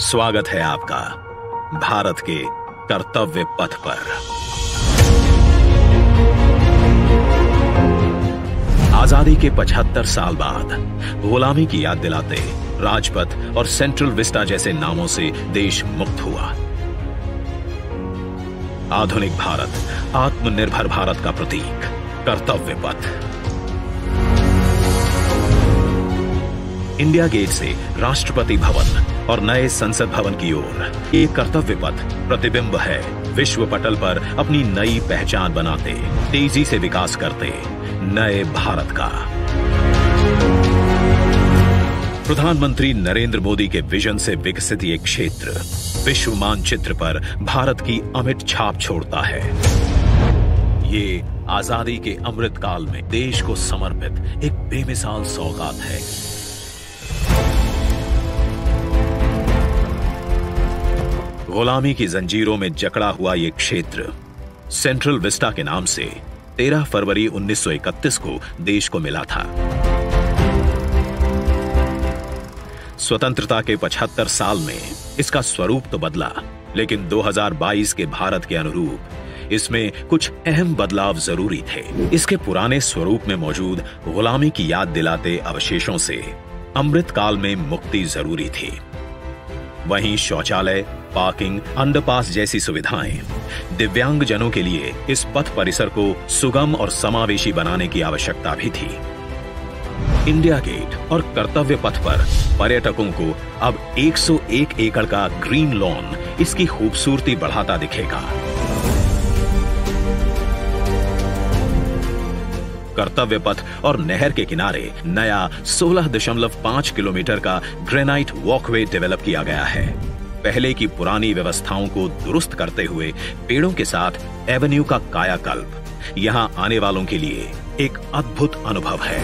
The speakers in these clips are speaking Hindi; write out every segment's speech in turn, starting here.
स्वागत है आपका भारत के कर्तव्य पथ पर। आजादी के 75 साल बाद गुलामी की याद दिलाते राजपथ और सेंट्रल विस्टा जैसे नामों से देश मुक्त हुआ। आधुनिक भारत, आत्मनिर्भर भारत का प्रतीक कर्तव्य पथ। इंडिया गेट से राष्ट्रपति भवन और नए संसद भवन की ओर ये कर्तव्य पथ प्रतिबिंब है विश्व पटल पर अपनी नई पहचान बनाते, तेजी से विकास करते नए भारत का। प्रधानमंत्री नरेंद्र मोदी के विजन से विकसित ये क्षेत्र विश्व मानचित्र पर भारत की अमिट छाप छोड़ता है। ये आजादी के अमृत काल में देश को समर्पित एक बेमिसाल सौगात है। गुलामी की जंजीरों में जकड़ा हुआ ये क्षेत्र सेंट्रल विस्टा के नाम से 13 फरवरी 1931 को देश को मिला था। स्वतंत्रता के 75 साल में इसका स्वरूप तो बदला, लेकिन 2022 के भारत के अनुरूप इसमें कुछ अहम बदलाव जरूरी थे। इसके पुराने स्वरूप में मौजूद गुलामी की याद दिलाते अवशेषों से अमृत काल में मुक्ति जरूरी थी। वहीं शौचालय, पार्किंग, अंडरपास जैसी सुविधाएं दिव्यांग जनों के लिए इस पथ परिसर को सुगम और समावेशी बनाने की आवश्यकता भी थी। इंडिया गेट और कर्तव्य पथ पर पर्यटकों को अब 101 एकड़ का ग्रीन लॉन इसकी खूबसूरती बढ़ाता दिखेगा। कर्तव्य पथ और नहर के किनारे नया 16.5 किलोमीटर का ग्रेनाइट वॉकवे डेवलप किया गया है। पहले की पुरानी व्यवस्थाओं को दुरुस्त करते हुए पेड़ों के साथ एवेन्यू का कायाकल्प यहां आने वालों के लिए एक अद्भुत अनुभव है।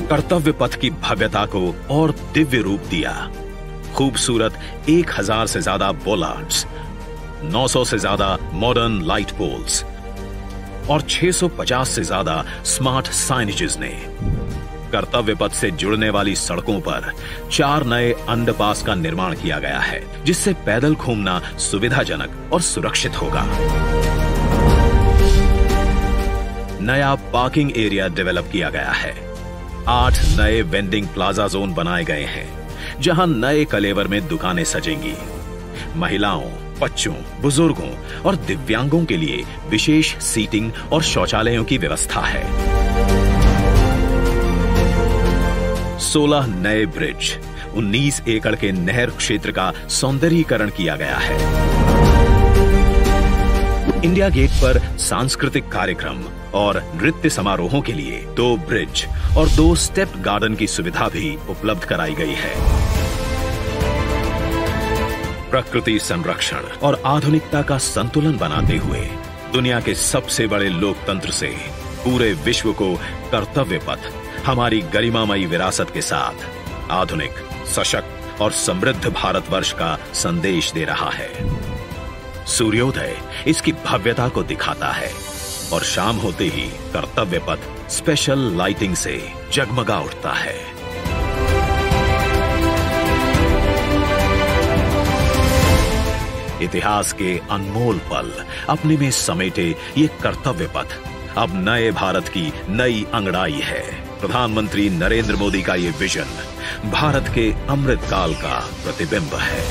कर्तव्य पथ की भव्यता को और दिव्य रूप दिया। खूबसूरत 1000 से ज्यादा बोलार्ड्स, 900 से ज्यादा मॉडर्न लाइट पोल्स और 650 से ज्यादा स्मार्ट साइनेजेस ने कर्तव्य पथ से जुड़ने वाली सड़कों पर 4 नए अंडरपास का निर्माण किया गया है, जिससे पैदल घूमना सुविधाजनक और सुरक्षित होगा। नया पार्किंग एरिया डेवलप किया गया है। 8 नए वेंडिंग प्लाजा जोन बनाए गए हैं, जहां नए कलेवर में दुकानें सजेंगी। महिलाओं, बच्चों, बुजुर्गों और दिव्यांगों के लिए विशेष सीटिंग और शौचालयों की व्यवस्था है। 16 नए ब्रिज, 19 एकड़ के नहर क्षेत्र का सौंदर्यीकरण किया गया है। इंडिया गेट पर सांस्कृतिक कार्यक्रम और नृत्य समारोहों के लिए 2 ब्रिज और 2 स्टेप गार्डन की सुविधा भी उपलब्ध कराई गई है। प्रकृति संरक्षण और आधुनिकता का संतुलन बनाते हुए दुनिया के सबसे बड़े लोकतंत्र से पूरे विश्व को कर्तव्य पथ हमारी गरिमामयी विरासत के साथ आधुनिक, सशक्त और समृद्ध भारतवर्ष का संदेश दे रहा है। सूर्योदय इसकी भव्यता को दिखाता है और शाम होते ही कर्तव्य पथ स्पेशल लाइटिंग से जगमगा उठता है। इतिहास के अनमोल पल अपने में समेटे ये कर्तव्य पथ अब नए भारत की नई अंगड़ाई है। प्रधानमंत्री नरेंद्र मोदी का ये विजन भारत के अमृत काल का प्रतिबिंब है।